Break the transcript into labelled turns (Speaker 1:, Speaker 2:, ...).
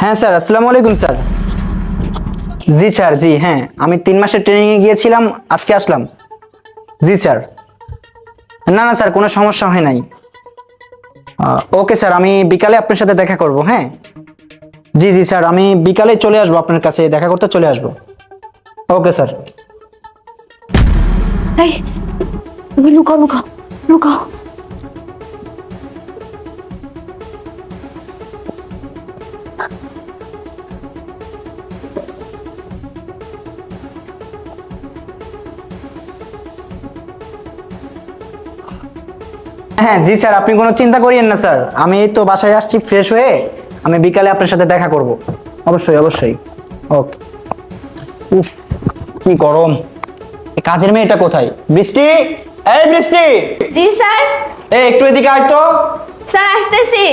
Speaker 1: হ্যাঁ স্যার, আসসালামু আলাইকুম স্যার। জি স্যার, জি হ্যাঁ, আমি 3 মাসের ট্রেনিংয়ে গিয়েছিলাম, আজকে আসলাম। জি স্যার। না না স্যার, কোনো সমস্যা হয় নাই। ওকে স্যার, আমি বিকালে আপনার সাথে দেখা করব। হ্যাঁ, জি জি স্যার, আমি বিকালে চলে আসবো, আপনার কাছে দেখা করতে চলে আসবো। Okay sir.
Speaker 2: এই তুমি লুকাও লুকাও লুকাও।
Speaker 1: হ্যাঁ জি স্যার, আপনি কোনো চিন্তা করিয়েন না স্যার, আমি এই তো বাসায় আসছি ফ্রেশ হয়ে, আমি বিকালে আপনার সাথে দেখা করব। অবশ্যই অবশ্যই। ওকে। উফ, কি গরম! এই কাজের মেয়েটা কোথায়? বৃষ্টি, এই বৃষ্টি,
Speaker 2: জি স্যার।
Speaker 1: এই একটু এদিকে আয় তো।
Speaker 2: স্যার আসতেছি।